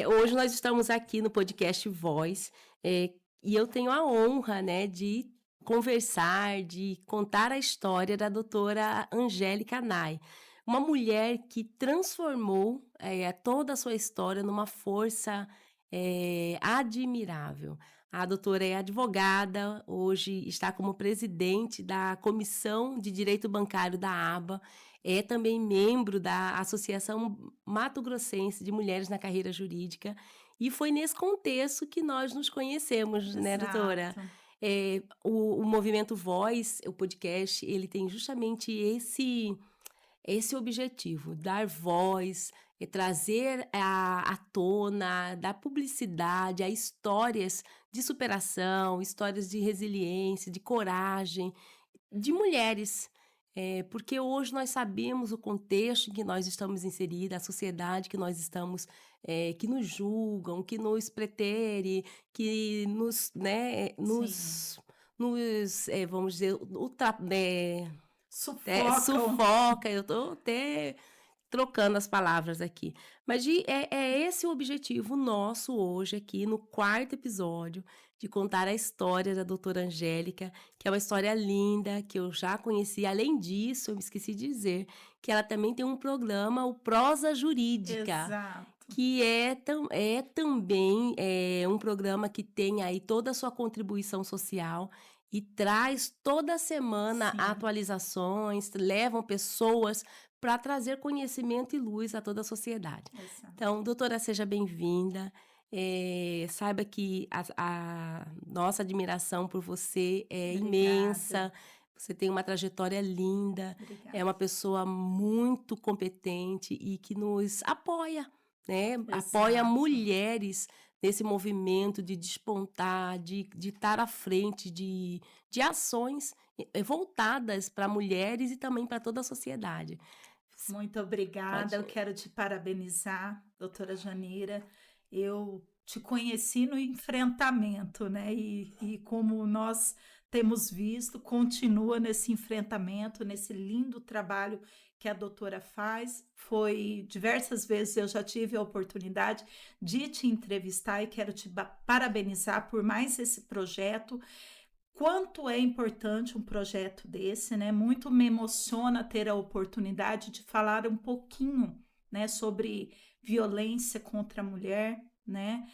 Hoje nós estamos aqui no podcast Voz, e eu tenho a honra, né, de conversar, de contar a história da doutora Angélica Nai, uma mulher que transformou toda a sua história numa força admirável. A doutora é advogada, hoje está como presidente da Comissão de Direito Bancário da ABA, é também membro da Associação Mato Grossense de Mulheres na Carreira Jurídica, e foi nesse contexto que nós nos conhecemos, né, doutora? Exato. O Movimento Voz, o podcast, ele tem justamente esse objetivo, dar voz, trazer à tona, dar publicidade a histórias de superação, histórias de resiliência, de coragem, de mulheres. Porque hoje nós sabemos o contexto em que nós estamos inseridas, a sociedade que nós estamos, que nos julgam, que nos pretere, que nos, né, Sim. vamos dizer, Sufocam. sufoca. Eu estou até trocando as palavras aqui. Mas é esse o objetivo nosso hoje aqui no 4º episódio, de contar a história da doutora Angélica, que é uma história linda, que eu já conheci. Além disso, eu me esqueci de dizer que ela também tem um programa, o Prosa Jurídica, Exato. que é também um programa que tem aí toda a sua contribuição social e traz toda semana Sim. atualizações, levam pessoas para trazer conhecimento e luz a toda a sociedade. Exato. Então, doutora, seja bem-vinda. Saiba que a nossa admiração por você é Obrigada. imensa. Você tem uma trajetória linda, é Obrigada. uma pessoa muito competente e que nos apoia, né? Apoia Exato. mulheres nesse movimento de despontar, de estar à frente de ações voltadas para mulheres e também para toda a sociedade. Muito obrigada. Pode. Eu quero te parabenizar, doutora Janira. Eu te conheci no enfrentamento, né? E como nós temos visto, continua nesse enfrentamento, nesse lindo trabalho que a doutora faz. Foi diversas vezes eu já tive a oportunidade de te entrevistar e quero te parabenizar por mais esse projeto. Quanto é importante um projeto desse, né? Muito me emociona ter a oportunidade de falar um pouquinho, né, sobre violência contra a mulher, né?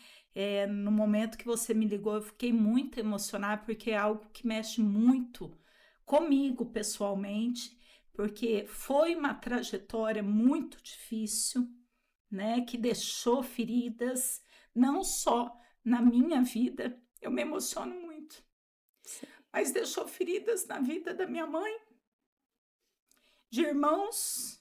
No momento que você me ligou, eu fiquei muito emocionada porque é algo que mexe muito comigo pessoalmente, porque foi uma trajetória muito difícil, né? Que deixou feridas, não só na minha vida, eu me emociono muito, mas deixou feridas na vida da minha mãe, de irmãos,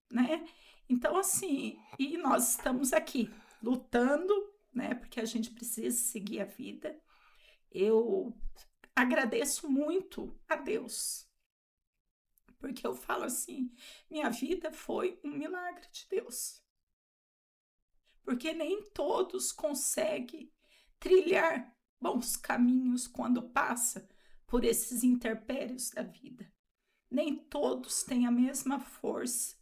né? Então, assim, e nós estamos aqui lutando, né? Porque a gente precisa seguir a vida. Eu agradeço muito a Deus, porque eu falo assim: minha vida foi um milagre de Deus, porque nem todos conseguem trilhar bons caminhos quando passa por esses intempéries da vida. Nem todos têm a mesma força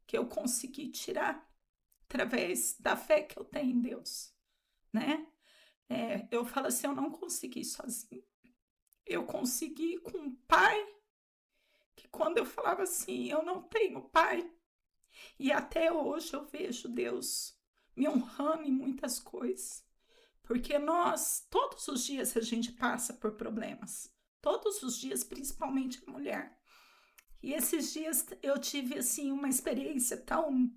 que eu consegui tirar através da fé que eu tenho em Deus, né? Eu falo assim, eu não consegui sozinho. Eu consegui com um pai que quando eu falava assim, eu não tenho pai, e até hoje eu vejo Deus me honrando em muitas coisas, porque nós, todos os dias a gente passa por problemas, todos os dias, principalmente a mulher. E esses dias eu tive assim uma experiência tão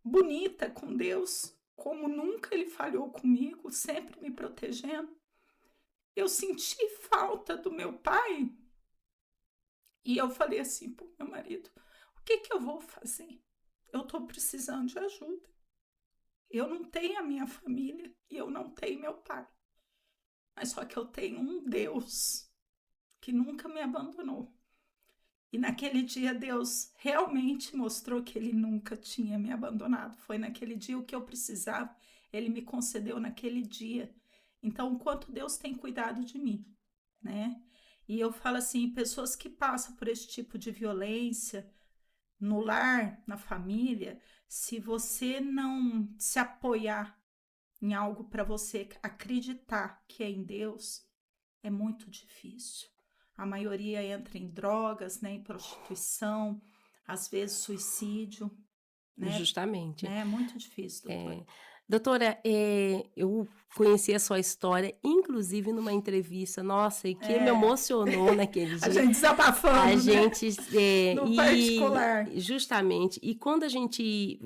bonita com Deus, como nunca ele falhou comigo, sempre me protegendo. Eu senti falta do meu pai e eu falei assim para o meu marido: o que eu vou fazer? Eu estou precisando de ajuda. Eu não tenho a minha família e eu não tenho meu pai, mas só que eu tenho um Deus que nunca me abandonou. E naquele dia Deus realmente mostrou que ele nunca tinha me abandonado. Foi naquele dia o que eu precisava, ele me concedeu naquele dia. Então, o quanto Deus tem cuidado de mim, né? E eu falo assim, pessoas que passam por esse tipo de violência, no lar, na família, se você não se apoiar em algo para você acreditar que é em Deus, é muito difícil. A maioria entra em drogas, né, em prostituição, às vezes suicídio, né? Justamente. É muito difícil, doutora. Doutora, eu conheci a sua história, inclusive numa entrevista, nossa, e que me É, emocionou naquele a dia. gente A desabafando, né? gente, No e particular. justamente, e quando a gente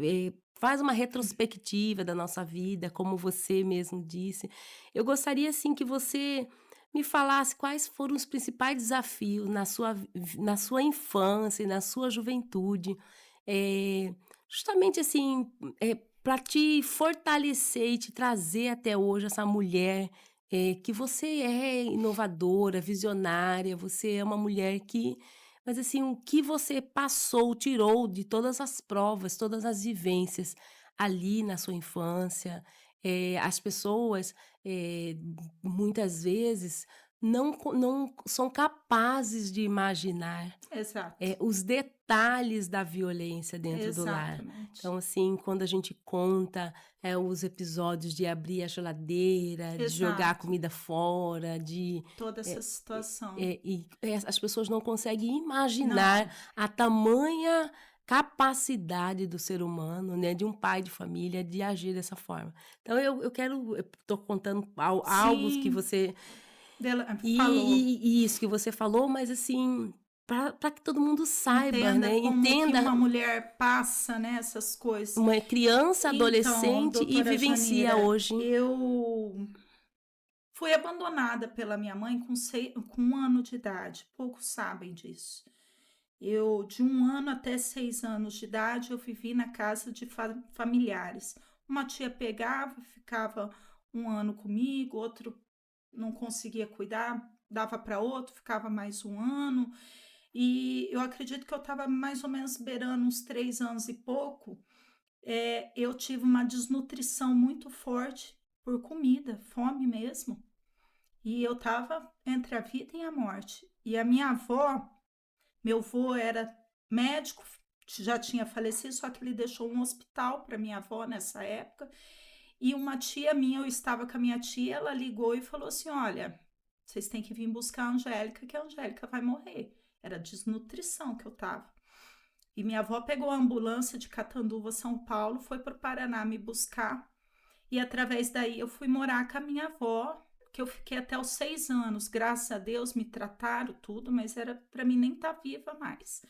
faz uma retrospectiva da nossa vida, como você mesmo disse, eu gostaria assim que você me falasse quais foram os principais desafios na sua infância e na sua juventude, eh, justamente assim, para te fortalecer e te trazer até hoje essa mulher que você é inovadora, visionária, você é uma mulher que mas assim, o que você passou, tirou de todas as provas, todas as vivências ali na sua infância, as pessoas, muitas vezes não são capazes de imaginar Exato, os detalhes da violência dentro do lar. exatamente. Então, assim, quando a gente conta, os episódios de abrir a geladeira, de jogar a Exato. comida fora, de Toda essa eh situação. as pessoas não conseguem imaginar Não, a tamanha capacidade do ser humano, né, de um pai de família, de agir dessa forma. Então eu tô contando algo que sim, você falou. e isso que você falou, mas assim, para que todo mundo saiba, Entenda né, como que entenda uma mulher passa, né, essas coisas. uma criança, Então, adolescente e doutora vivencia Janira, hoje eu fui abandonada pela minha mãe com 1 ano de idade. Poucos sabem disso. Eu, de 1 ano até 6 anos de idade, eu vivi na casa de familiares. Uma tia pegava, ficava 1 ano comigo, outro não conseguia cuidar, dava para outro, ficava mais 1 ano. E eu acredito que eu estava mais ou menos beirando uns 3 anos e pouco. Eu tive uma desnutrição muito forte por comida, fome mesmo. E eu estava entre a vida e a morte. E a minha avó, meu avô era médico, já tinha falecido, só que ele deixou um hospital para minha avó nessa época. E uma tia minha, eu estava com a minha tia, ela ligou e falou assim: Olha, vocês têm que vir buscar a Angélica, que a Angélica vai morrer. Era desnutrição que eu estava. E minha avó pegou a ambulância de Catanduva, São Paulo, foi para o Paraná me buscar. E através daí eu fui morar com a minha avó, que eu fiquei até os 6 anos. Graças a Deus me trataram tudo, mas era para mim nem estar viva mais.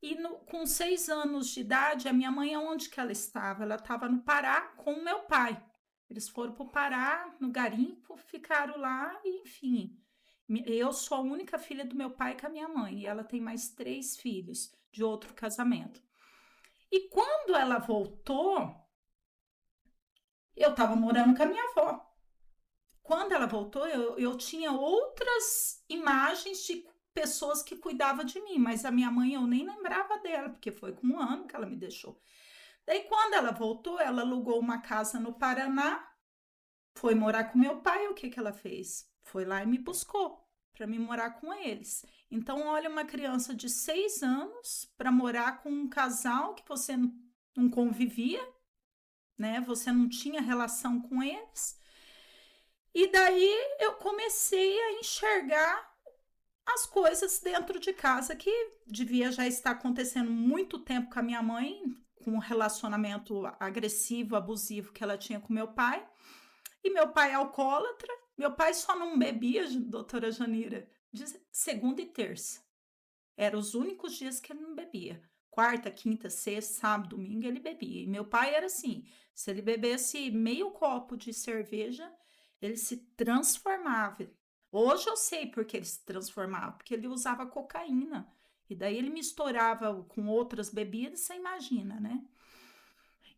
E com 6 anos de idade, a minha mãe, onde que ela estava? Ela estava no Pará com o meu pai. Eles foram para o Pará, no garimpo, ficaram lá e, enfim. Eu sou a única filha do meu pai com a minha mãe. E ela tem mais 3 filhos de outro casamento. E quando ela voltou, eu estava morando com a minha avó. Quando ela voltou, eu tinha outras imagens de pessoas que cuidavam de mim, mas a minha mãe eu nem lembrava dela, porque foi com 1 ano que ela me deixou. Daí, quando ela voltou, ela alugou uma casa no Paraná, foi morar com meu pai. O que que ela fez? Foi lá e me buscou para me morar com eles. Então, olha, uma criança de 6 anos para morar com um casal que você não convivia, né? Você não tinha relação com eles. E daí eu comecei a enxergar as coisas dentro de casa que devia já estar acontecendo muito tempo com a minha mãe, com um relacionamento agressivo, abusivo que ela tinha com meu pai. E meu pai é alcoólatra. Meu pai só não bebia, doutora Janira, de segunda e terça. Eram os únicos dias que ele não bebia. Quarta, quinta, sexta, sábado, domingo ele bebia. E meu pai era assim, se ele bebesse meio copo de cerveja, ele se transformava. Hoje eu sei porque ele se transformava, porque ele usava cocaína. E daí ele misturava com outras bebidas, você imagina, né?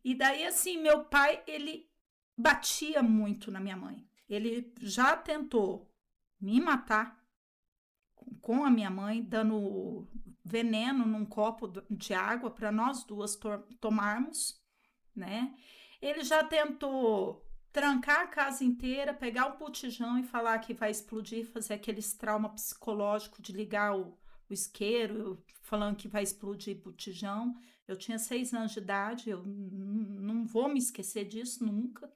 E daí, assim, meu pai, ele batia muito na minha mãe. Ele já tentou me matar com a minha mãe, dando veneno num copo de água para nós duas tomarmos, né? Ele já tentou trancar a casa inteira, pegar o botijão e falar que vai explodir, fazer aqueles trauma psicológico de ligar o isqueiro, falando que vai explodir botijão. Eu tinha 6 anos de idade, eu não vou me esquecer disso nunca.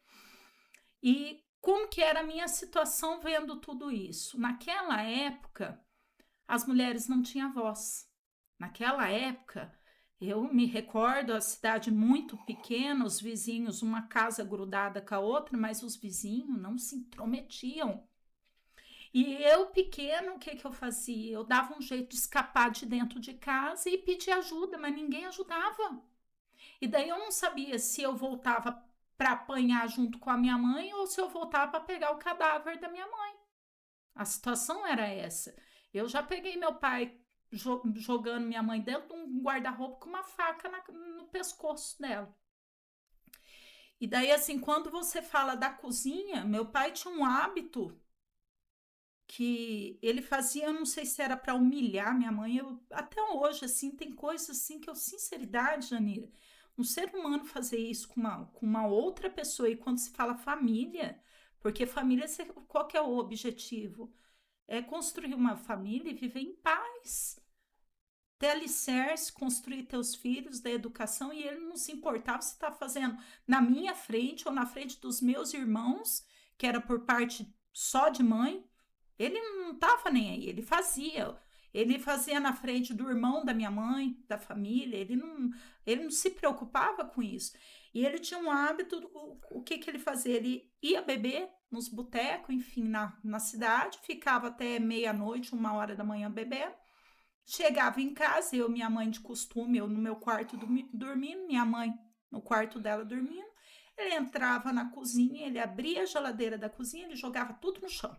E como que era a minha situação vendo tudo isso? Naquela época, as mulheres não tinham voz. Naquela época, eu me recordo, a cidade muito pequena, os vizinhos, uma casa grudada com a outra, mas os vizinhos não se intrometiam. E eu, pequena, o que eu fazia? Eu dava um jeito de escapar de dentro de casa e pedir ajuda, mas ninguém ajudava. E daí eu não sabia se eu voltava para apanhar junto com a minha mãe ou se eu voltava para pegar o cadáver da minha mãe. A situação era essa. Eu já peguei meu pai jogando minha mãe dentro de um guarda-roupa com uma faca no pescoço dela. E daí, assim, quando você fala da cozinha, meu pai tinha um hábito que ele fazia, eu não sei se era para humilhar minha mãe, até hoje, assim, tem coisas assim que eu, sinceridade, Janira, um ser humano fazer isso com uma outra pessoa, e quando se fala família, porque família, qual que é o objetivo? É construir uma família e viver em paz, ter alicerce, construir teus filhos, da educação, e ele não se importava se está fazendo na minha frente ou na frente dos meus irmãos, que era por parte só de mãe. Ele não estava nem aí, ele fazia na frente do irmão da minha mãe, da família, ele não se preocupava com isso. E ele tinha um hábito, o que ele fazia? Ele ia beber nos botecos, enfim, na cidade, ficava até meia-noite, 1h da manhã bebendo, chegava em casa, eu, minha mãe de costume, eu no meu quarto dormindo, minha mãe no quarto dela dormindo, ele entrava na cozinha, ele abria a geladeira da cozinha, ele jogava tudo no chão.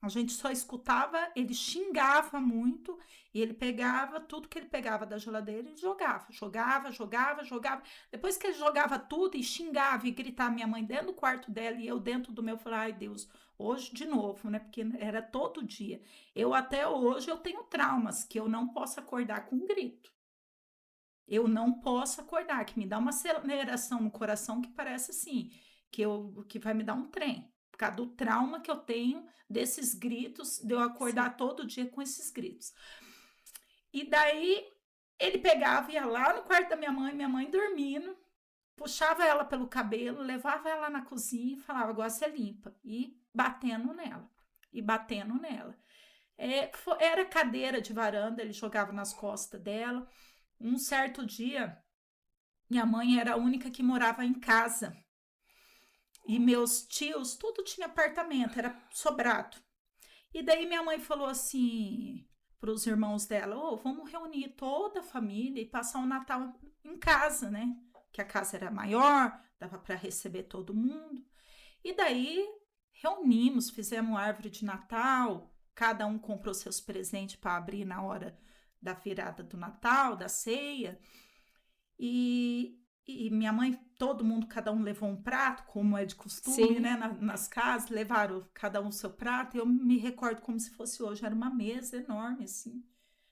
A gente só escutava, ele xingava muito, e ele pegava tudo que ele pegava da geladeira e jogava. Depois que ele jogava tudo e xingava e gritava minha mãe dentro do quarto dela e eu dentro do meu, eu falei, ai Deus, hoje de novo, né? Porque era todo dia. Eu até hoje eu tenho traumas, que eu não posso acordar com um grito. Eu não posso acordar, que me dá uma aceleração no coração que parece assim, que vai me dar um trem. Por causa do trauma que eu tenho desses gritos, de eu acordar Sim. todo dia com esses gritos. E daí, ele pegava, ia lá no quarto da minha mãe dormindo, puxava ela pelo cabelo, levava ela na cozinha e falava, agora você limpa. E batendo nela. Era cadeira de varanda, ele jogava nas costas dela. Um certo dia, minha mãe era a única que morava em casa. E meus tios, tudo tinha apartamento, era sobrado. E daí minha mãe falou assim para os irmãos dela, vamos reunir toda a família e passar o Natal em casa, né? Que a casa era maior, dava para receber todo mundo. E daí reunimos, fizemos árvore de Natal, cada um comprou seus presentes para abrir na hora da virada do Natal, da ceia. E minha mãe, todo mundo, cada um levou um prato, como é de costume, Sim. né? Nas casas, levaram cada um o seu prato. Eu me recordo como se fosse hoje. Era uma mesa enorme, assim,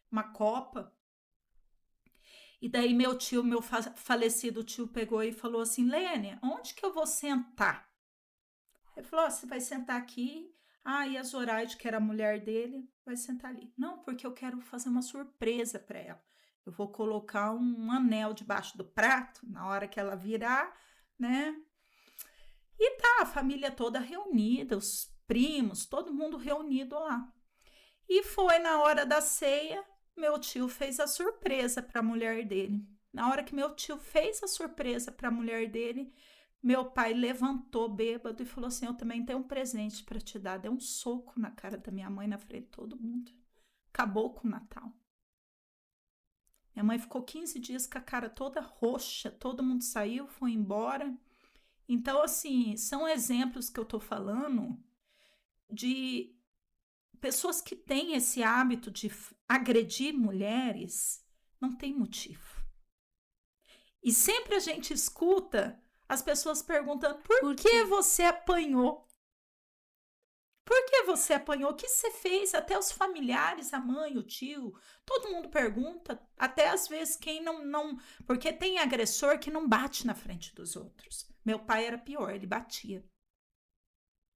uma copa. E daí meu falecido tio pegou e falou assim, Lênia, onde que eu vou sentar? Ele falou, você vai sentar aqui. E a Zoraide, que era a mulher dele, vai sentar ali. Não, porque eu quero fazer uma surpresa para ela. Eu vou colocar um anel debaixo do prato, na hora que ela virar, né? E tá, a família toda reunida, os primos, todo mundo reunido lá. E foi na hora da ceia, meu tio fez a surpresa para a mulher dele. Na hora que meu tio fez a surpresa para a mulher dele, meu pai levantou bêbado e falou assim, eu também tenho um presente para te dar. Deu um soco na cara da minha mãe, na frente de todo mundo. Acabou com o Natal. Minha mãe ficou 15 dias com a cara toda roxa, todo mundo saiu, foi embora. Então, assim, são exemplos que eu tô falando de pessoas que têm esse hábito de agredir mulheres, não tem motivo. E sempre a gente escuta as pessoas perguntando, por que você apanhou? Por que você apanhou? O que você fez? Até os familiares, a mãe, o tio, todo mundo pergunta. Até às vezes quem não... Porque tem agressor que não bate na frente dos outros. Meu pai era pior, ele batia.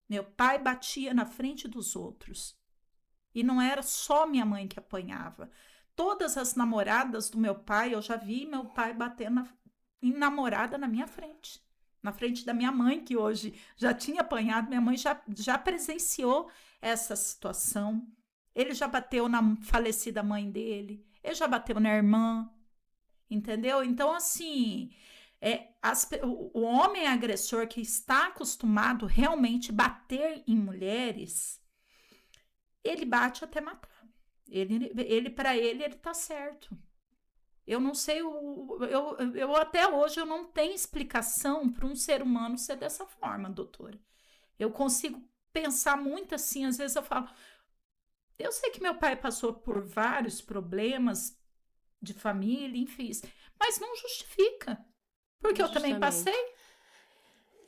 Meu pai batia na frente dos outros. E não era só minha mãe que apanhava. Todas as namoradas do meu pai, eu já vi meu pai bater em namorada na minha frente. Na frente da minha mãe, que hoje já tinha apanhado. Minha mãe já presenciou essa situação. Ele já bateu na falecida mãe dele. Ele já bateu na irmã. Entendeu? Então, assim, o homem agressor que está acostumado realmente bater em mulheres, ele bate até matar. Ele para ele tá certo. Eu não sei, eu até hoje eu não tenho explicação para um ser humano ser dessa forma, doutora. Eu consigo pensar muito assim, às vezes eu falo, eu sei que meu pai passou por vários problemas de família, enfim, mas não justifica, porque eu também Justamente. passei.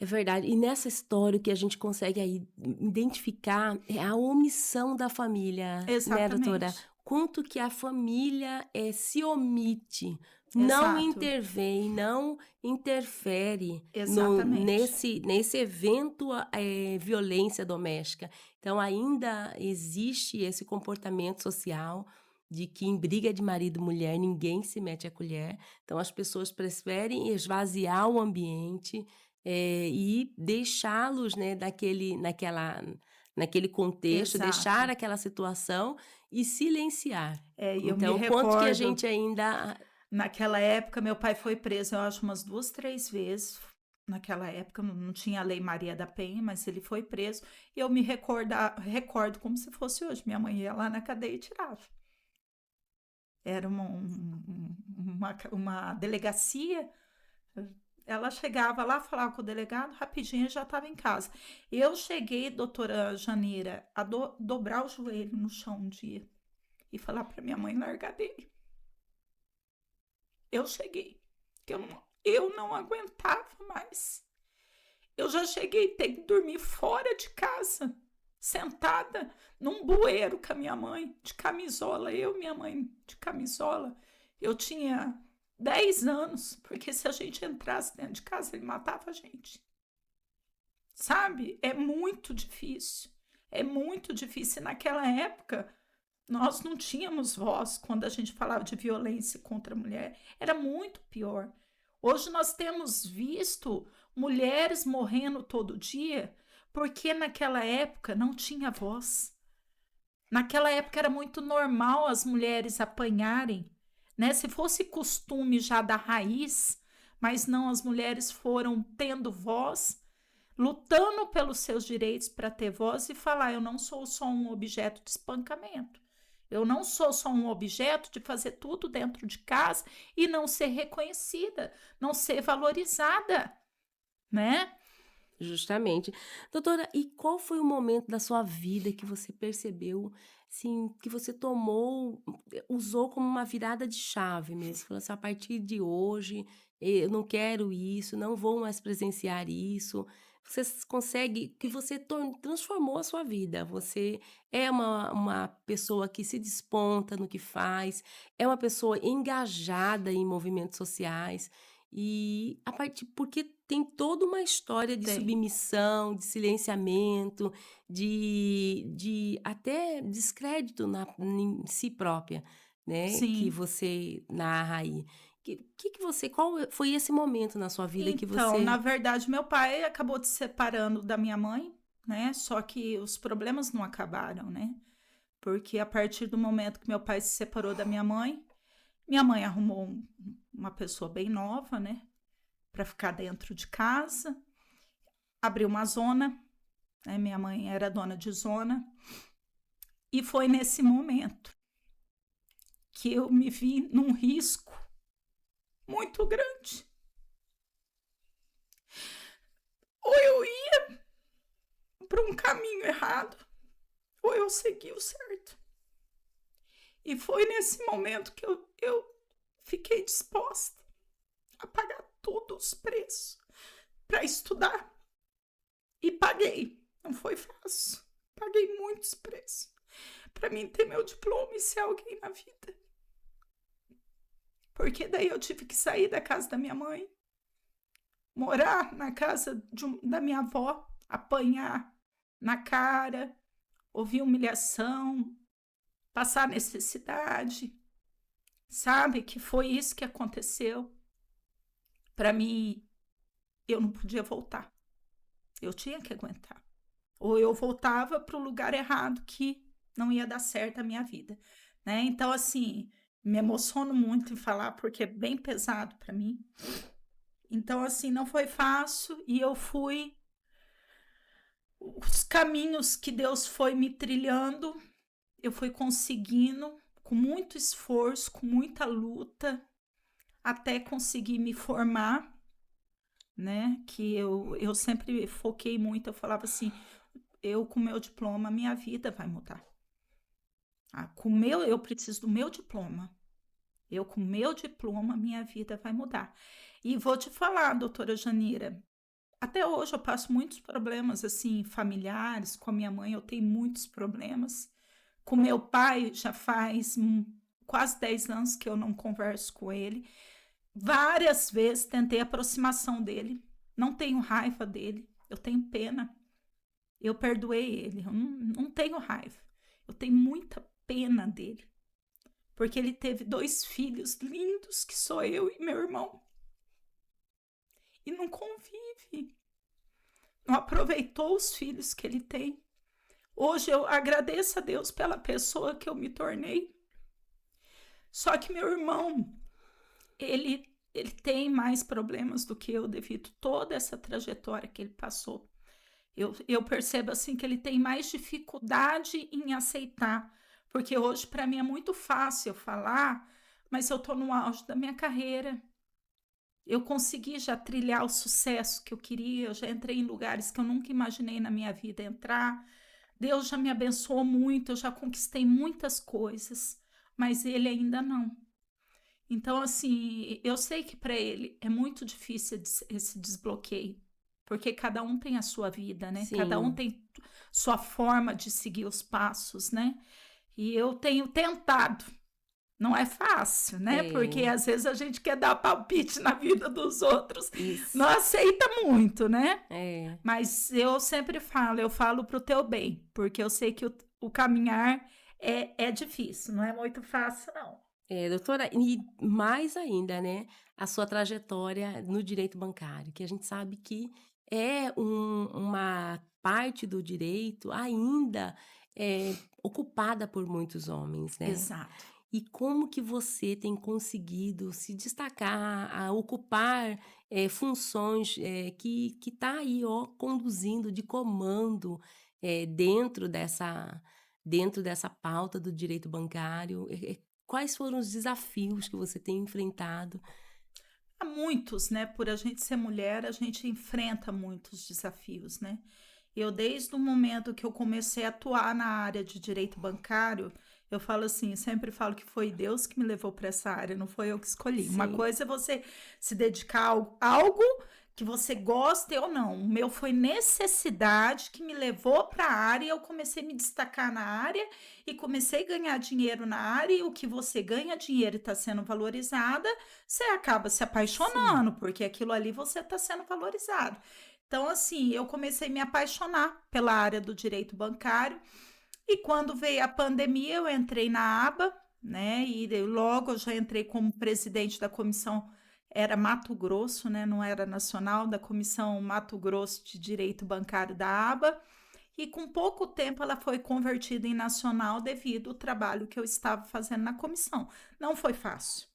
É verdade. E nessa história o que a gente consegue aí identificar é a omissão da família, né, doutora? Exatamente, Quanto que a família se omite, não exato, intervém, não interfere exatamente, nesse evento violência doméstica. Então ainda existe esse comportamento social de que em briga de marido e mulher ninguém se mete a colher. Então as pessoas preferem esvaziar o ambiente, e deixá-los, né, naquele contexto, deixar exato. aquela situação e silenciar. E eu me Então, quanto que a recordo, gente ainda naquela época, meu pai foi preso, eu acho, umas 2, 3 vezes. Naquela época não tinha a Lei Maria da Penha, mas ele foi preso. E eu me recordo como se fosse hoje. Minha mãe ia lá na cadeia e tirava. Era uma delegacia. Ela chegava lá, falava com o delegado, rapidinho já estava em casa. Eu cheguei, doutora Janeira, a dobrar o joelho no chão um dia e falar para minha mãe largar dele. Eu cheguei, que eu não aguentava mais. Eu já cheguei a ter que dormir fora de casa, sentada num bueiro com a minha mãe, de camisola, eu e minha mãe de camisola. Eu tinha 10 anos, porque se a gente entrasse dentro de casa, ele matava a gente. Sabe? É muito difícil. É muito difícil. E naquela época, nós não tínhamos voz quando a gente falava de violência contra a mulher. Era muito pior. Hoje nós temos visto mulheres morrendo todo dia porque naquela época não tinha voz. Naquela época era muito normal as mulheres apanharem, né? Se fosse costume já da raiz, mas não, as mulheres foram tendo voz, lutando pelos seus direitos para ter voz e falar: eu não sou só um objeto de espancamento. Eu não sou só um objeto de fazer tudo dentro de casa e não ser reconhecida, não ser valorizada, né? justamente. Doutora, e qual foi o momento da sua vida que você percebeu, assim, que você usou como uma virada de chave mesmo? Falou assim: "A partir de hoje, eu não quero isso, não vou mais presenciar isso". Você consegue que você transformou a sua vida. Você é uma pessoa que se desponta no que faz, é uma pessoa engajada em movimentos sociais. E a partir porque tem toda uma história de Tem. submissão, de silenciamento, de até descrédito em si própria, né, que Sim. você narra aí. Que você qual foi esse momento na sua vida que Então, na você verdade, meu pai acabou se separando da minha mãe, né? Só que os problemas não acabaram, né? Porque a partir do momento que meu pai se separou da minha mãe arrumou uma pessoa bem nova, né? Para ficar dentro de casa, abriu uma zona, né? Minha mãe era dona de zona, e foi nesse momento que eu me vi num risco muito grande. Ou eu ia para um caminho errado, ou eu segui o certo. E foi nesse momento que eu fiquei disposta a pagar todos os preços para estudar. E paguei. Não foi fácil. Paguei muitos preços para mim ter meu diploma e ser alguém na vida. Porque daí eu tive que sair da casa da minha mãe, morar na casa da minha avó, apanhar na cara, ouvir humilhação, passar necessidade, sabe? Que foi isso que aconteceu. Para mim, eu não podia voltar. Eu tinha que aguentar. Ou eu voltava para o lugar errado, que não ia dar certo a minha vida, né? Então, assim, me emociono muito em falar, porque é bem pesado para mim. Então, assim, não foi fácil e eu fui... Os caminhos que Deus foi me trilhando, eu fui conseguindo, com muito esforço, com muita luta, até conseguir me formar, né? Que eu sempre foquei muito, eu falava assim, eu com meu diploma, minha vida vai mudar. Eu preciso do meu diploma. Eu com meu diploma, minha vida vai mudar. E vou te falar, doutora Janira, até hoje eu passo muitos problemas, assim, familiares, com a minha mãe eu tenho muitos problemas. Com meu pai já faz quase 10 anos que eu não converso com ele. Várias vezes tentei a aproximação dele, não tenho raiva dele, eu tenho pena. Eu perdoei ele, eu não tenho raiva. Eu tenho muita pena dele. Porque ele teve 2 filhos lindos, que sou eu e meu irmão. E não convive. Não aproveitou os filhos que ele tem. Hoje eu agradeço a Deus pela pessoa que eu me tornei. Só que meu irmão, ele tem mais problemas do que eu devido a toda essa trajetória que ele passou. Eu percebo assim que ele tem mais dificuldade em aceitar, porque hoje para mim é muito fácil eu falar, mas eu estou no auge da minha carreira. Eu consegui já trilhar o sucesso que eu queria, eu já entrei em lugares que eu nunca imaginei na minha vida entrar. Deus já me abençoou muito, eu já conquistei muitas coisas, mas ele ainda não. Então, assim, eu sei que para ele é muito difícil esse desbloqueio, porque cada um tem a sua vida, né? Sim. Cada um tem sua forma de seguir os passos, né? E eu tenho tentado. Não é fácil, né? Porque às vezes a gente quer dar palpite na vida dos outros, Isso. não aceita muito, né? É. Mas eu sempre falo, eu falo pro teu bem, porque eu sei que o caminhar é difícil, não é muito fácil, não. Doutora, e mais ainda, né, a sua trajetória no direito bancário, que a gente sabe que é uma parte do direito ainda ocupada por muitos homens, né? Exato. E como que você tem conseguido se destacar, a ocupar funções que tá aí, ó, conduzindo de comando dentro dessa pauta do direito bancário? Quais foram os desafios que você tem enfrentado? Há muitos, né? Por a gente ser mulher, a gente enfrenta muitos desafios, né? Eu, desde o momento que eu comecei a atuar na área de direito bancário, eu falo assim, sempre falo que foi Deus que me levou para essa área, não foi eu que escolhi. Sim. Uma coisa é você se dedicar a algo que você goste ou não. O meu foi necessidade que me levou para a área e eu comecei a me destacar na área e comecei a ganhar dinheiro na área, e o que você ganha dinheiro e está sendo valorizada, você acaba se apaixonando, porque aquilo ali você está sendo valorizado. Então, assim, eu comecei a me apaixonar pela área do direito bancário, e quando veio a pandemia, eu entrei na aba, né? E logo eu já entrei como presidente da comissão, era Mato Grosso, né? Não era nacional, da comissão Mato Grosso de Direito Bancário da aba. E com pouco tempo ela foi convertida em nacional devido ao trabalho que eu estava fazendo na comissão. Não foi fácil.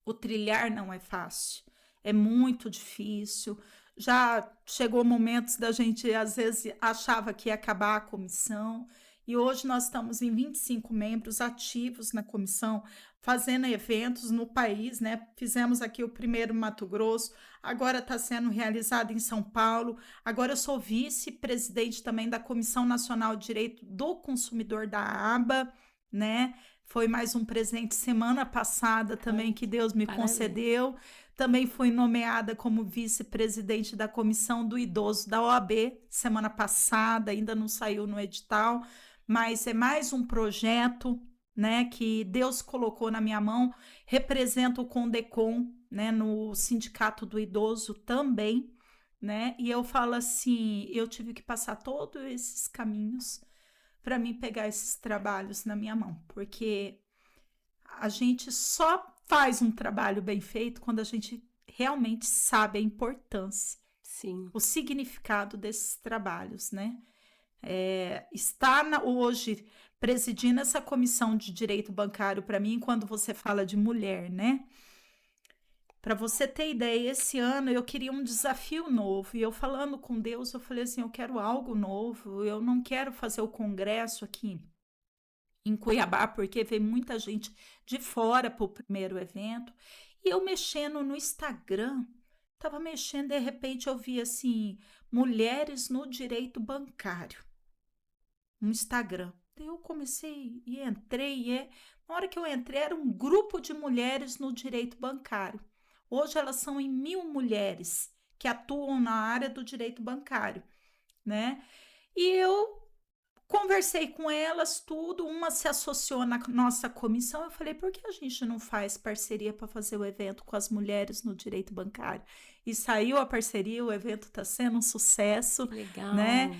O trilhar não é fácil. É muito difícil. Já chegou momentos da gente, às vezes, achava que ia acabar a comissão. E hoje nós estamos em 25 membros ativos na comissão, fazendo eventos no país, né? Fizemos aqui o primeiro Mato Grosso, agora está sendo realizado em São Paulo. Agora eu sou vice-presidente também da Comissão Nacional de Direito do Consumidor da ABA, né? Foi mais um presente semana passada também que Deus me concedeu. Também fui nomeada como vice-presidente da Comissão do Idoso da OAB semana passada, ainda não saiu no edital, mas é mais um projeto, né, que Deus colocou na minha mão. Represento o Condecom, né, no Sindicato do Idoso também, né, e eu falo assim, eu tive que passar todos esses caminhos para mim pegar esses trabalhos na minha mão, porque a gente só faz um trabalho bem feito quando a gente realmente sabe a importância, Sim. o significado desses trabalhos, né? Hoje presidindo essa comissão de direito bancário para mim, quando você fala de mulher, né? Para você ter ideia, esse ano eu queria um desafio novo, e eu falando com Deus, eu falei assim, eu quero algo novo, eu não quero fazer o congresso aqui em Cuiabá, porque veio muita gente de fora para o primeiro evento, e eu mexendo no Instagram, estava mexendo, de repente eu vi assim, mulheres no direito bancário, no Instagram. Daí eu comecei e entrei, na hora que eu entrei era um grupo de mulheres no direito bancário. Hoje elas são em 1.000 mulheres que atuam na área do direito bancário, né? E eu conversei com elas, tudo, uma se associou na nossa comissão. Eu falei, por que a gente não faz parceria para fazer o evento com as mulheres no direito bancário? E saiu a parceria, o evento está sendo um sucesso, Legal. né?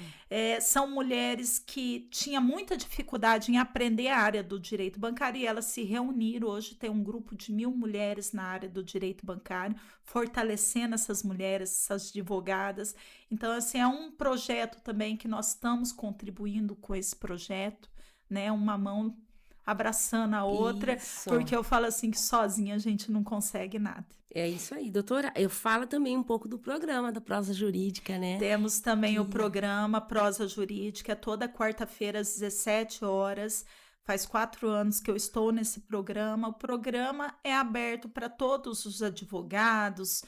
São mulheres que tinham muita dificuldade em aprender a área do direito bancário e elas se reuniram. Hoje tem um grupo de 1.000 mulheres na área do direito bancário, fortalecendo essas mulheres, essas advogadas. Então, assim, é um projeto também que nós estamos contribuindo com esse projeto, né? Uma mão abraçando a outra, Isso. porque eu falo assim que sozinha a gente não consegue nada. É isso aí, doutora. Eu falo também um pouco do programa da prosa jurídica, né? Temos também o programa Prosa Jurídica, toda quarta-feira às 17 horas. Faz 4 anos que eu estou nesse programa. O programa é aberto para todos os advogados,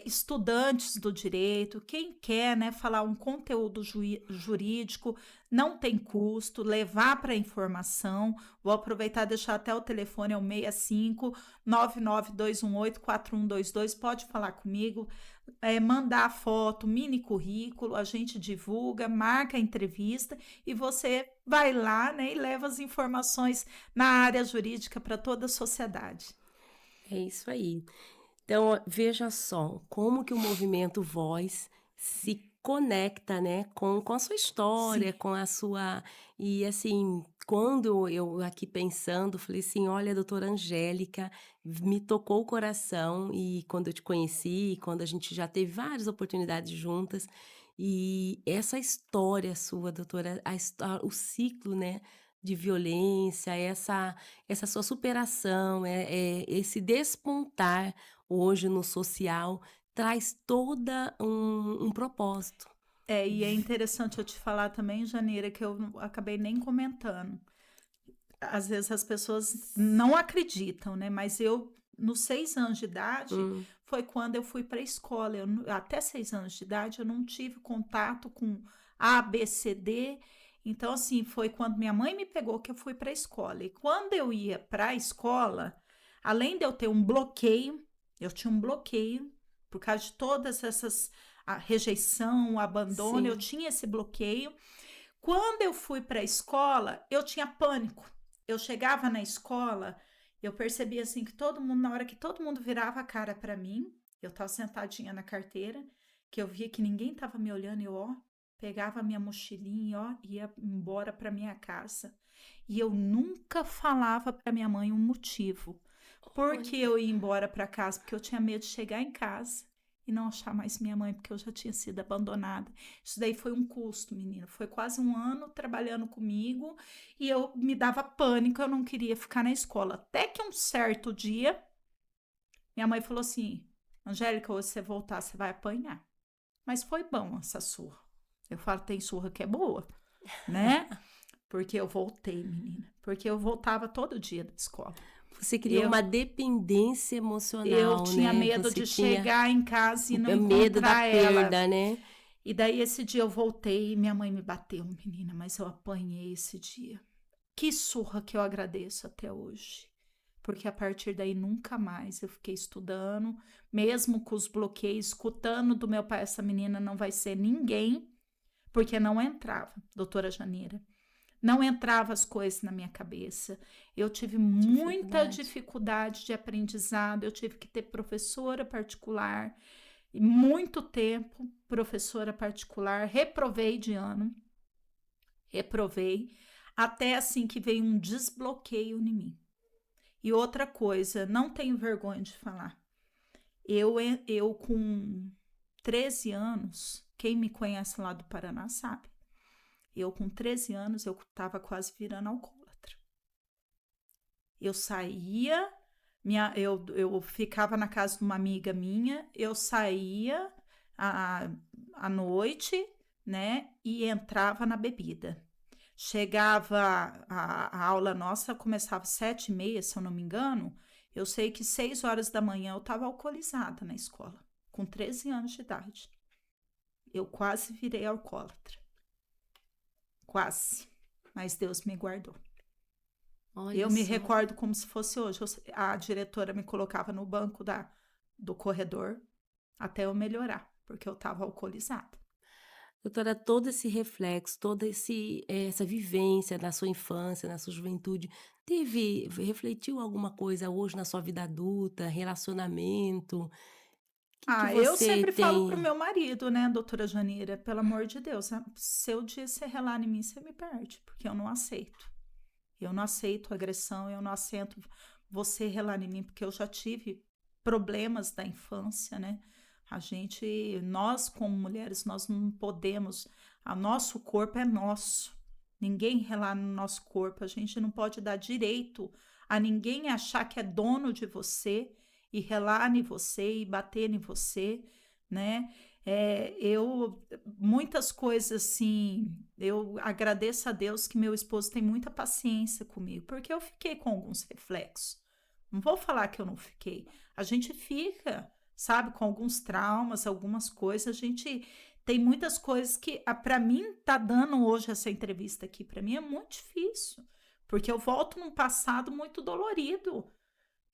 estudantes do direito, quem quer, né, falar um conteúdo jurídico, não tem custo, levar para informação. Vou aproveitar e deixar até o telefone, é o 65 99218 4122. Pode falar comigo, mandar foto, mini currículo, a gente divulga, marca a entrevista e você vai lá, né, e leva as informações na área jurídica para toda a sociedade. É isso aí. Então, veja só como que o movimento Voz se conecta, né, com a sua história, Sim. com a sua... E, assim, quando eu aqui pensando, falei assim, olha, a doutora Angélica me tocou o coração, e quando eu te conheci, quando a gente já teve várias oportunidades juntas, e essa história sua, doutora, o ciclo, né, de violência, essa sua superação, esse despontar hoje no social, traz toda um propósito. E é interessante eu te falar também, Janeira, que eu acabei nem comentando. Às vezes as pessoas não acreditam, né? Mas eu, nos 6 anos de idade, foi quando eu fui para a escola. Até 6 anos de idade, eu não tive contato com A, B, C, D. Então, assim, foi quando minha mãe me pegou que eu fui para a escola. E quando eu ia para a escola, além de eu ter um bloqueio, eu tinha um bloqueio, por causa de todas essas... a rejeição, o abandono, Sim. eu tinha esse bloqueio. Quando eu fui para a escola, eu tinha pânico. Eu chegava na escola, eu percebia assim que todo mundo, na hora que todo mundo virava a cara para mim, eu estava sentadinha na carteira, que eu via que ninguém estava me olhando, eu pegava a minha mochilinha, ia embora para minha casa. E eu nunca falava para minha mãe um motivo. Por que eu ia embora para casa? Porque eu tinha medo de chegar em casa e não achar mais minha mãe, porque eu já tinha sido abandonada. Isso daí foi um custo, menina. Foi quase 1 ano trabalhando comigo e eu me dava pânico, eu não queria ficar na escola. Até que um certo dia, minha mãe falou assim, Angélica, hoje você voltar, você vai apanhar. Mas foi bom essa surra. Eu falo, tem surra que é boa, né? Porque eu voltei, menina. Porque eu voltava todo dia da escola. Você criou uma dependência emocional, eu tinha né? medo Você de tinha chegar em casa e não medo da encontrar ela. perda, né? E daí esse dia eu voltei e minha mãe me bateu, menina, mas eu apanhei esse dia. Que surra que eu agradeço até hoje. Porque a partir daí nunca mais eu fiquei estudando, mesmo com os bloqueios, escutando do meu pai, essa menina não vai ser ninguém, porque não entrava, doutora Janeira. Não entrava as coisas na minha cabeça. Eu tive muita dificuldade de aprendizado. Eu tive que ter professora particular. E muito tempo, professora particular. Reprovei de ano. reprovei, até assim que veio um desbloqueio em mim. E outra coisa, não tenho vergonha de falar. Eu com 13 anos, quem me conhece lá do Paraná sabe, eu com 13 anos, eu estava quase virando alcoólatra. Eu saía, eu ficava na casa de uma amiga minha, eu saía à noite, né, e entrava na bebida. Chegava, a aula nossa começava às 7h30, se eu não me engano. Eu sei que 6 horas da manhã eu estava alcoolizada na escola, com 13 anos de idade. Eu quase virei alcoólatra. Quase. Mas Deus me guardou. Olha Eu me só. recordo como se fosse hoje. A diretora me colocava no banco do corredor até eu melhorar, porque eu estava alcoolizada. Doutora, todo esse reflexo, toda essa vivência da sua infância, na sua juventude, refletiu alguma coisa hoje na sua vida adulta, relacionamento? O que que Eu você sempre falo pro tem? meu marido, né, doutora Janira, pelo amor de Deus, se o dia você relar em mim, você me perde, porque eu não aceito. Eu não aceito agressão, eu não aceito você relar em mim, porque eu já tive problemas da infância, né? Nós como mulheres, nós não podemos, o nosso corpo é nosso. Ninguém relar no nosso corpo, a gente não pode dar direito a ninguém achar que é dono de você e relar em você e bater em você, né? Muitas coisas assim, eu agradeço a Deus que meu esposo tem muita paciência comigo, porque eu fiquei com alguns reflexos. Não vou falar que eu não fiquei. A gente fica, sabe, com alguns traumas, algumas coisas. A gente tem muitas coisas que, para mim, tá dando hoje essa entrevista aqui, para mim é muito difícil, porque eu volto num passado muito dolorido.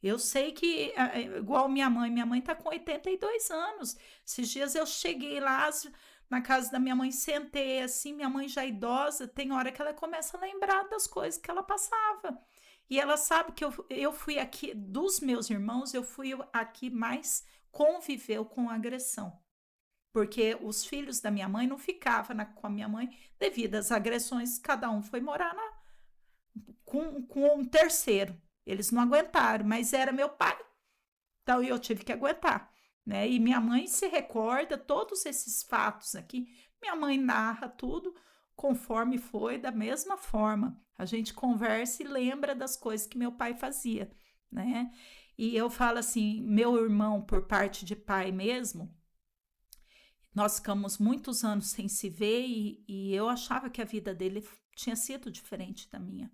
Eu sei que, igual minha mãe tá com 82 anos. Esses dias eu cheguei lá na casa da minha mãe, sentei assim, minha mãe já idosa, tem hora que ela começa a lembrar das coisas que ela passava. E ela sabe que eu fui aqui, dos meus irmãos, eu fui aqui mais conviveu com agressão. Porque os filhos da minha mãe não ficavam com a minha mãe devido às agressões, cada um foi morar com um terceiro. Eles não aguentaram, mas era meu pai. Então eu tive que aguentar, né? E minha mãe se recorda todos esses fatos aqui. Minha mãe narra tudo conforme foi, da mesma forma. A gente conversa e lembra das coisas que meu pai fazia, né? E eu falo assim, meu irmão, por parte de pai mesmo, nós ficamos muitos anos sem se ver e eu achava que a vida dele tinha sido diferente da minha.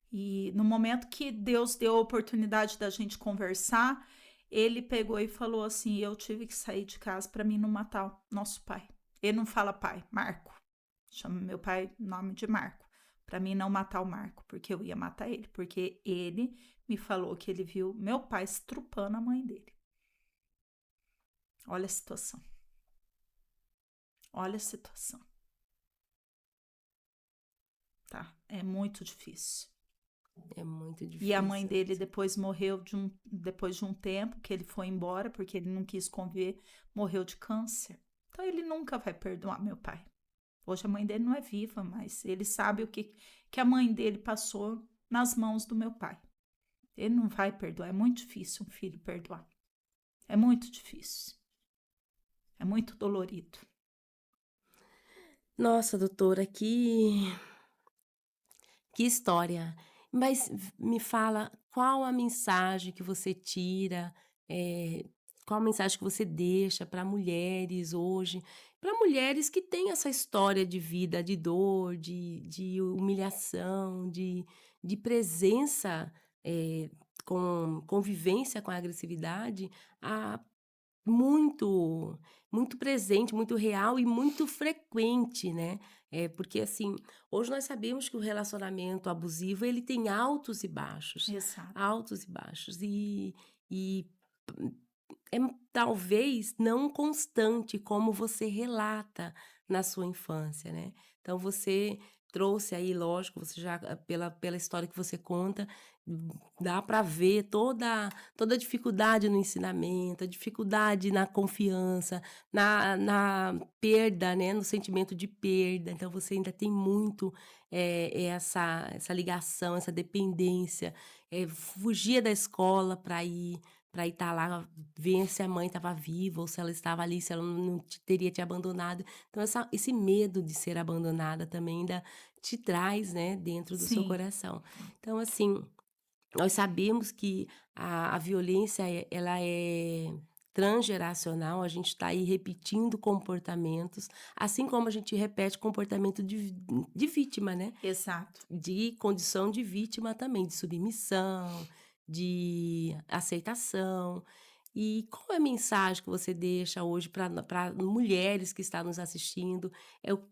E no momento que Deus deu a oportunidade da gente conversar, ele pegou e falou assim: eu tive que sair de casa para mim não matar o nosso pai. Ele não fala pai, Marco. Chama meu pai nome de Marco. Para mim não matar o Marco, porque eu ia matar ele. Porque ele me falou que ele viu meu pai estrupando a mãe dele. Olha a situação. Olha a situação. Tá? É muito difícil. É muito difícil. E a mãe dele depois morreu depois de um tempo que ele foi embora, porque ele não quis conviver, morreu de câncer. Então ele nunca vai perdoar meu pai. Hoje a mãe dele não é viva, mas ele sabe o que a mãe dele passou nas mãos do meu pai. Ele não vai perdoar. É muito difícil um filho perdoar. É muito difícil. É muito dolorido. Nossa, doutora, que história. Mas me fala, qual a mensagem que você tira, qual a mensagem que você deixa para mulheres hoje, para mulheres que têm essa história de vida, de dor, de humilhação, de presença, com convivência com a agressividade, há muito, muito presente, muito real e muito frequente, né. Porque, assim, hoje nós sabemos que o relacionamento abusivo, ele tem Exato. altos e baixos, e é talvez não constante como você relata na sua infância, né. Então você trouxe aí, lógico, você já pela história que você conta, dá para ver toda a dificuldade no ensinamento, a dificuldade na confiança, na perda, né, no sentimento de perda. Então você ainda tem muito, essa ligação, essa dependência, fugia da escola para ir estar lá, ver se a mãe estava viva ou se ela estava ali, se ela não teria te abandonado. Então esse medo de ser abandonada também ainda te traz, né, dentro do seu Sim, coração. Então assim, nós sabemos que a violência ela é transgeracional, a gente está aí repetindo comportamentos, assim como a gente repete comportamento de vítima, né, exato. de condição de vítima também, de submissão, de aceitação. E qual é a mensagem que você deixa hoje para mulheres que estão nos assistindo? É o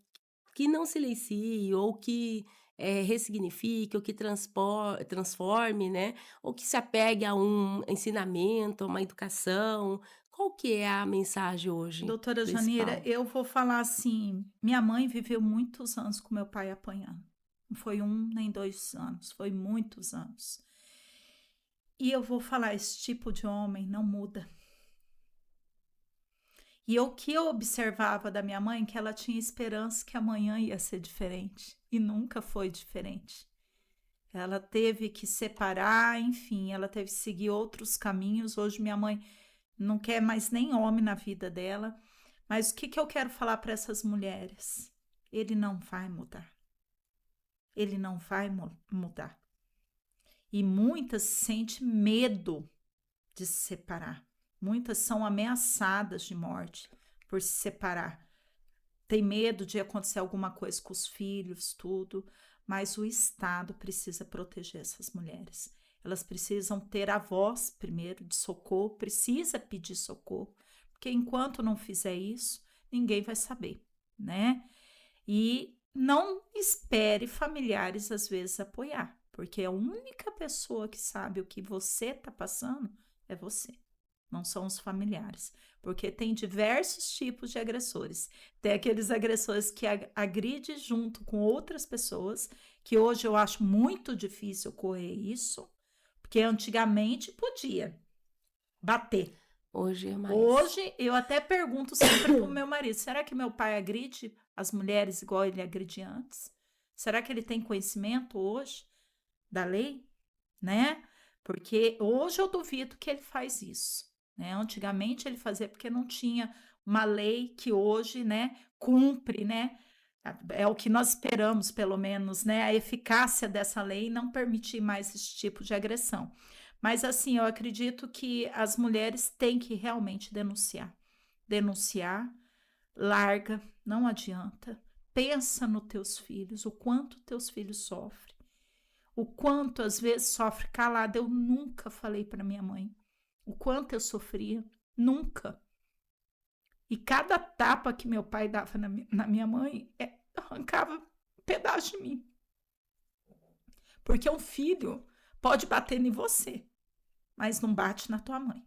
que não silencie ou que, ressignifique ou que transforme, né, ou que se apegue a um ensinamento, a uma educação. Qual que é a mensagem hoje Doutora Janira, principal? eu vou falar assim: minha mãe viveu muitos anos com meu pai apanhando. Não foi 1 nem 2 anos, foi muitos anos. E eu vou falar: esse tipo de homem não muda. E o que eu observava da minha mãe, que ela tinha esperança que amanhã ia ser diferente. E nunca foi diferente. Ela teve que separar, enfim, ela teve que seguir outros caminhos. Hoje minha mãe não quer mais nem homem na vida dela. Mas o que eu quero falar para essas mulheres? Ele não vai mudar. Ele não vai mudar. E muitas sentem medo de se separar. Muitas são ameaçadas de morte por se separar. Tem medo de acontecer alguma coisa com os filhos, tudo. Mas o Estado precisa proteger essas mulheres. Elas precisam ter a voz, primeiro, de socorro, precisa pedir socorro, porque enquanto não fizer isso, ninguém vai saber, né? E não espere familiares, às vezes, apoiar, porque a única pessoa que sabe o que você está passando é você, não são os familiares. Porque tem diversos tipos de agressores. Tem aqueles agressores que agridem junto com outras pessoas, que hoje eu acho muito difícil ocorrer isso, porque antigamente podia bater. Hoje é mais. Hoje eu até pergunto sempre pro meu marido: será que meu pai agride as mulheres igual ele agredia antes? Será que ele tem conhecimento hoje da lei, né? Porque hoje eu duvido que ele faz isso, né? Antigamente ele fazia porque não tinha uma lei que hoje, né, cumpre, né? É o que nós esperamos, pelo menos, né? A eficácia dessa lei não permitir mais esse tipo de agressão. Mas assim, eu acredito que as mulheres têm que realmente denunciar. Denunciar, larga, não adianta. Pensa nos teus filhos, o quanto teus filhos sofrem. O quanto às vezes sofre calada. Eu nunca falei para minha mãe o quanto eu sofria, nunca. E cada tapa que meu pai dava na minha mãe arrancava um pedaço de mim. Porque um filho pode bater em você, mas não bate na tua mãe.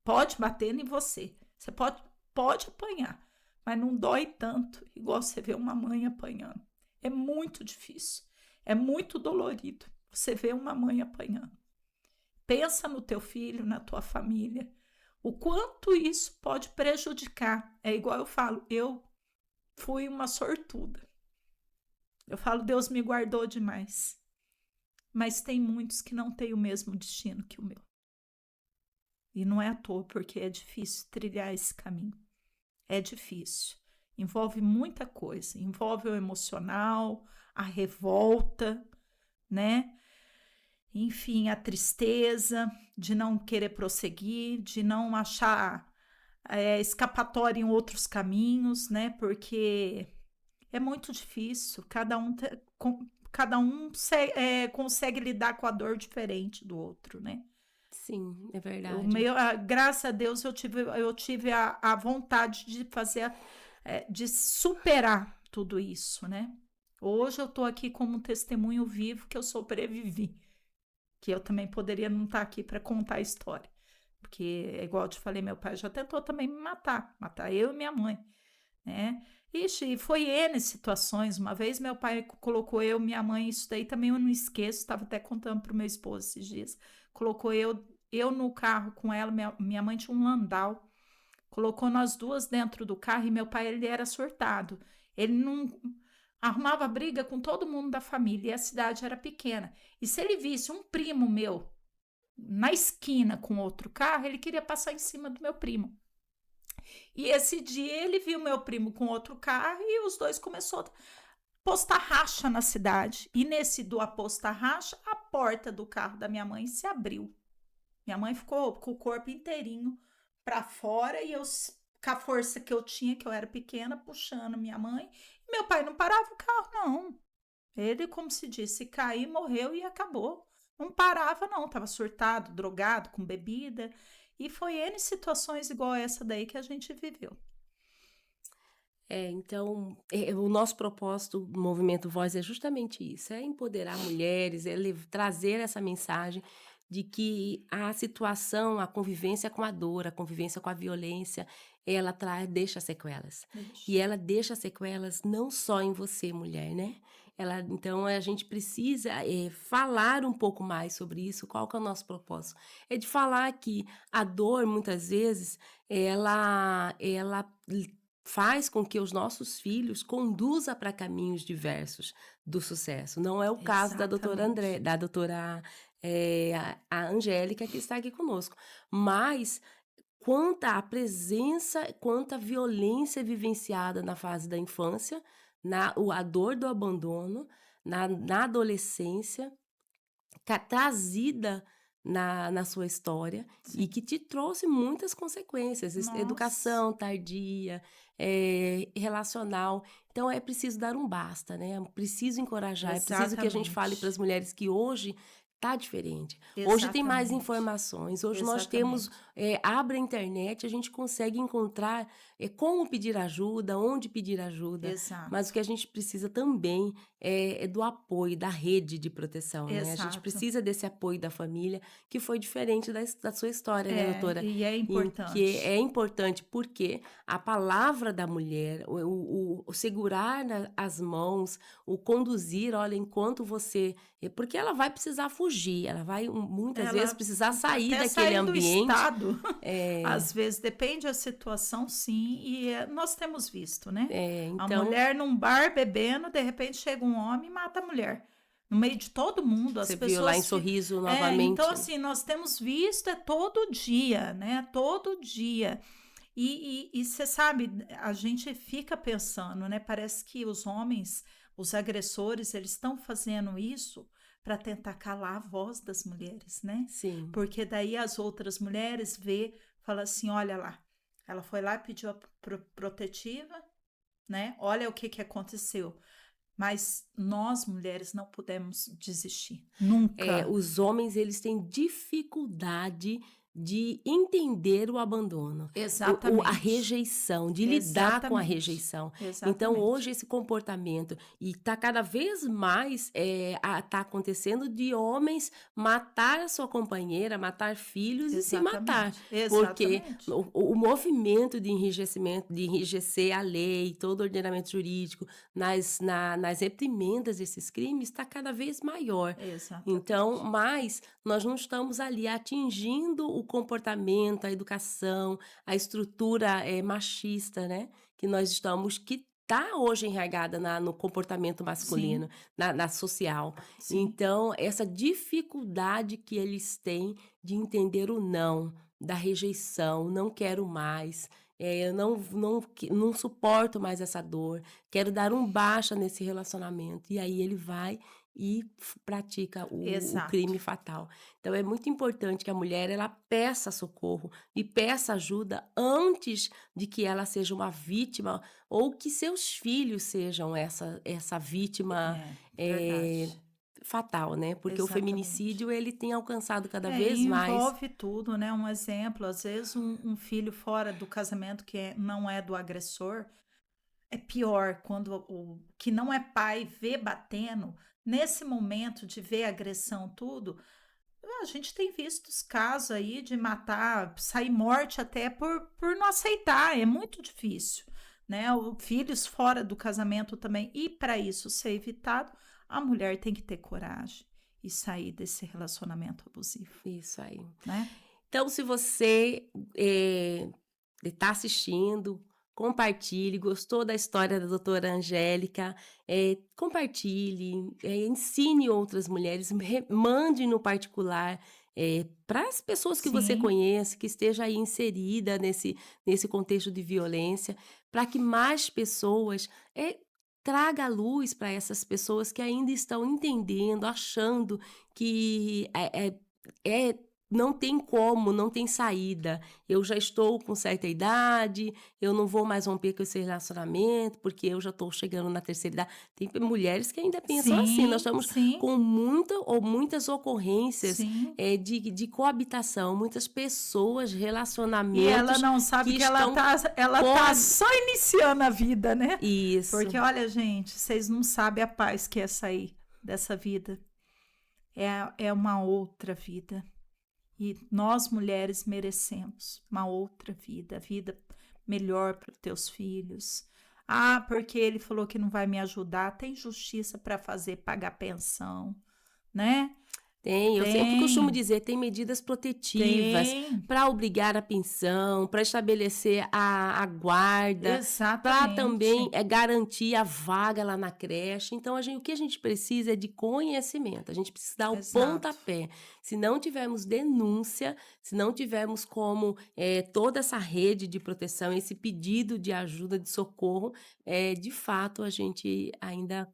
Pode bater em você. Você pode apanhar, mas não dói tanto igual você vê uma mãe apanhando. É muito difícil. É muito dolorido você ver uma mãe apanhando. Pensa no teu filho, na tua família. O quanto isso pode prejudicar. É igual eu falo, eu fui uma sortuda. Eu falo, Deus me guardou demais. Mas tem muitos que não têm o mesmo destino que o meu. E não é à toa, porque é difícil trilhar esse caminho. É difícil. Envolve muita coisa. Envolve o emocional, a revolta, né? Enfim, a tristeza de não querer prosseguir, de não achar escapatória em outros caminhos, né? Porque é muito difícil. Cada um consegue lidar com a dor diferente do outro, né? Sim, é verdade. Graças a Deus eu tive a vontade de fazer, de superar tudo isso, né? Hoje eu tô aqui como um testemunho vivo que eu sobrevivi, que eu também poderia não estar aqui para contar a história, porque igual eu te falei, meu pai já tentou também me matar eu e minha mãe, né? Ixi, e foi N situações. Uma vez meu pai colocou eu, minha mãe, isso daí também eu não esqueço, estava até contando pro meu esposo esses dias. Colocou eu no carro com ela, minha mãe tinha um Landau, colocou nós duas dentro do carro e meu pai, ele era surtado. Ele não arrumava briga com todo mundo da família e a cidade era pequena. E se ele visse um primo meu na esquina com outro carro, ele queria passar em cima do meu primo. E esse dia ele viu meu primo com outro carro e os dois começaram a postar racha na cidade. E nesse do apostar racha, a porta do carro da minha mãe se abriu. Minha mãe ficou com o corpo inteirinho para fora e eu, com a força que eu tinha, que eu era pequena, puxando minha mãe. E meu pai não parava o carro, não. Ele, como se disse, caiu, morreu e acabou. Não parava, não. Estava surtado, drogado, com bebida. E foi N situações igual essa daí que a gente viveu. Então, o nosso propósito do Movimento Voz é justamente isso, é empoderar mulheres, trazer essa mensagem de que a situação, a convivência com a dor, a convivência com a violência, ela deixa sequelas. E ela deixa sequelas não só em você, mulher, né? Então, a gente precisa falar um pouco mais sobre isso. Qual que é o nosso propósito? É de falar que a dor, muitas vezes, ela faz com que os nossos filhos conduza para caminhos diversos do sucesso. Não é o caso da doutora Exatamente. da doutora a Angélica, que está aqui conosco. Mas quanta a presença, quanta violência vivenciada na fase da infância, a dor do abandono, na adolescência, trazida na sua história. Sim. E que te trouxe muitas consequências. Nossa. Educação tardia, relacional. Então, é preciso dar um basta, né? É preciso encorajar, exatamente. É preciso que a gente fale para as mulheres que hoje tá diferente. Exatamente. Hoje tem mais informações. Hoje exatamente. Nós temos... abre a internet, a gente consegue encontrar como pedir ajuda, onde pedir ajuda. Exato. Mas o que a gente precisa também é do apoio, da rede de proteção. Né? A gente precisa desse apoio da família, que foi diferente da sua história, né, doutora? E é importante. Que é importante porque a palavra da mulher, o segurar as mãos, o conduzir, olha, enquanto você... Porque ela vai precisar fugir, ela vai muitas vezes precisar sair daquele ambiente. Do estado. Às vezes, depende da situação, sim, e nós temos visto, né? Então... A mulher num bar bebendo, de repente chega um homem e mata a mulher. No meio de todo mundo, as pessoas... Você viu lá em Sorriso novamente. Então, assim, nós temos visto todo dia, né? Todo dia. E você sabe, a gente fica pensando, né? Parece que os homens, os agressores, eles estão fazendo isso para tentar calar a voz das mulheres, né? Sim. Porque daí as outras mulheres falam assim, olha lá, ela foi lá e pediu a protetiva, né? Olha o que aconteceu. Mas nós, mulheres, não podemos desistir. Nunca. Os homens, eles têm dificuldade de entender o abandono. Exatamente. A rejeição, de lidar com a rejeição. Exatamente. Então, hoje, esse comportamento, e está cada vez mais tá acontecendo de homens matar a sua companheira, matar filhos e se matar. Porque o movimento de enrijecimento, de enrijecer a lei, todo o ordenamento jurídico, nas reprimendas desses crimes, está cada vez maior. Exatamente. Então, mas nós não estamos ali atingindo o comportamento, a educação, a estrutura machista, né? Que nós estamos, que está hoje enraizada no comportamento masculino, na social. Sim. Então, essa dificuldade que eles têm de entender o não, da rejeição, não quero mais, eu não suporto mais essa dor, quero dar um baixa nesse relacionamento. E aí ele vai e pratica o crime fatal. Então, é muito importante que a mulher ela peça socorro e peça ajuda antes de que ela seja uma vítima ou que seus filhos sejam essa vítima fatal, né? Porque o feminicídio, ele tem alcançado cada vez mais... Envolve tudo, né? Um exemplo, às vezes um filho fora do casamento que não é do agressor, é pior quando o que não é pai vê batendo. Nesse momento de ver agressão, tudo, a gente tem visto os casos aí de matar, sair morte até por não aceitar, é muito difícil, né? Filhos fora do casamento também. E para isso ser evitado, a mulher tem que ter coragem e sair desse relacionamento abusivo, Isso aí. né? Então, se você está assistindo, compartilhe, gostou da história da doutora Angélica, compartilhe, ensine outras mulheres, mande no particular para as pessoas que você Sim, conhece, que esteja aí inserida nesse contexto de violência, para que mais pessoas traga a luz para essas pessoas que ainda estão entendendo, achando que não tem como, não tem saída. Eu já estou com certa idade, eu não vou mais romper com esse relacionamento, porque eu já estou chegando na terceira idade. Tem mulheres que ainda pensam assim. Nós sim, estamos sim, com muitas ocorrências sim. de coabitação, muitas pessoas, E ela relacionamentos não sabe que que ela estão ela tá só iniciando a vida, né? Isso, Porque olha, gente, vocês não sabem a paz que é sair dessa vida. É uma outra vida. E nós mulheres merecemos uma outra vida melhor para os teus filhos. Ah, porque ele falou que não vai me ajudar. Tem justiça para fazer, pagar pensão, né? tem. Eu sempre costumo Tem, dizer, tem medidas protetivas tem. para obrigar a pensão, para estabelecer a guarda, para também Exatamente. garantir a vaga lá na creche. Então, o que a gente precisa é de conhecimento, a gente precisa dar o Exato. pontapé. Se não tivermos denúncia, se não tivermos como toda essa rede de proteção, esse pedido de ajuda, de socorro, de fato a gente ainda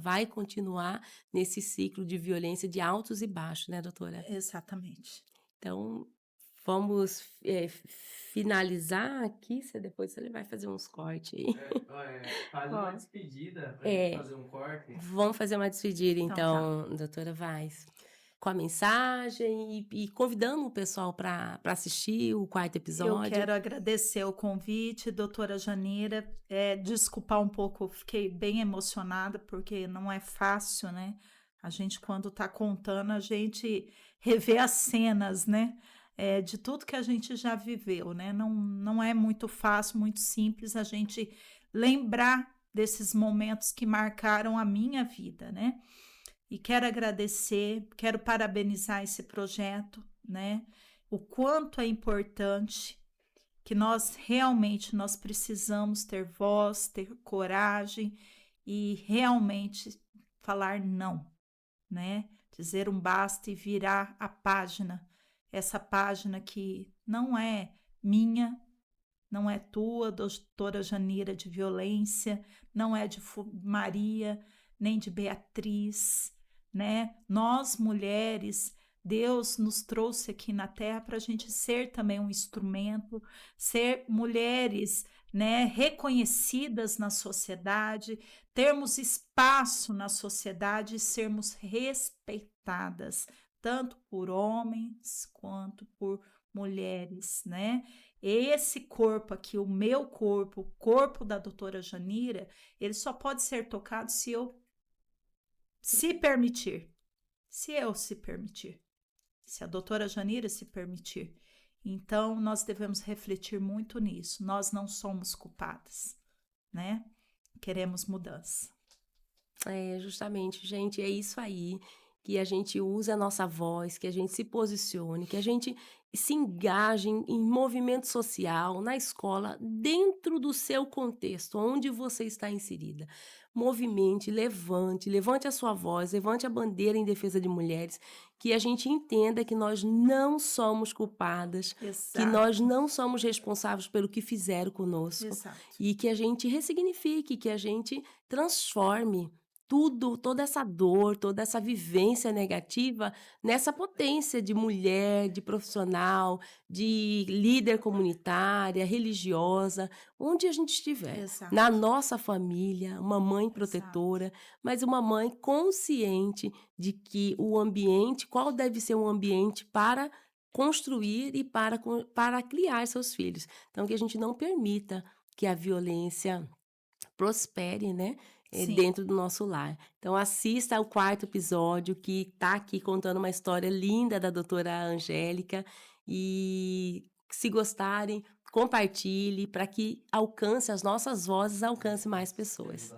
vai continuar nesse ciclo de violência de altos e baixos, né, doutora? Exatamente. Então, vamos finalizar aqui, depois você vai fazer uns cortes aí. Faz uma Ó, despedida pra gente É, fazer um corte. vamos fazer uma despedida, então tá. então, doutora Vaz, com a mensagem e convidando o pessoal para assistir o quarto Eu episódio. quero agradecer o convite, doutora Janira. Desculpar um pouco, fiquei bem emocionada, porque não é fácil, né? A gente, quando está contando, a gente revê as cenas, né? De tudo que a gente já viveu, né? Não é muito fácil, muito simples a gente lembrar desses momentos que marcaram a minha vida, né? E quero agradecer, quero parabenizar esse projeto, né? O quanto é importante que nós precisamos ter voz, ter coragem e realmente falar não, né? Dizer um basta e virar a página. Essa página que não é minha, não é tua, doutora Janira, de violência, não é de Maria, nem de Beatriz, né? Nós, mulheres, Deus nos trouxe aqui na Terra para a gente ser também um instrumento, ser mulheres, né, reconhecidas na sociedade, termos espaço na sociedade e sermos respeitadas, tanto por homens quanto por mulheres, né? Esse corpo aqui, o meu corpo, o corpo da doutora Janira, ele só pode ser tocado se eu se permitir. Se eu se permitir. Se a doutora Janira se permitir. Então, nós devemos refletir muito nisso. Nós não somos culpadas, né? Queremos mudança. Justamente, gente, é isso aí, que a gente use a nossa voz, que a gente se posicione, que a gente se engaje em movimento social, na escola, dentro do seu contexto, onde você está inserida. Movimente, levante a sua voz, levante a bandeira em defesa de mulheres, que a gente entenda que nós não somos culpadas, que nós Exato, não somos responsáveis pelo que fizeram conosco, exato. e que a gente ressignifique, que a gente transforme toda essa dor, toda essa vivência negativa nessa potência de mulher, de profissional, de líder comunitária, religiosa, onde a gente estiver. Na Exato, nossa família, uma mãe exato. protetora, mas uma mãe consciente de que o ambiente, qual deve ser um ambiente para construir e para criar seus filhos. Então, que a gente não permita que a violência prospere, né, Sim, dentro do nosso lar. Então assista ao quarto episódio, que está aqui contando uma história linda da doutora Angélica, e se gostarem, compartilhe para que alcance as nossas vozes, alcance mais pessoas.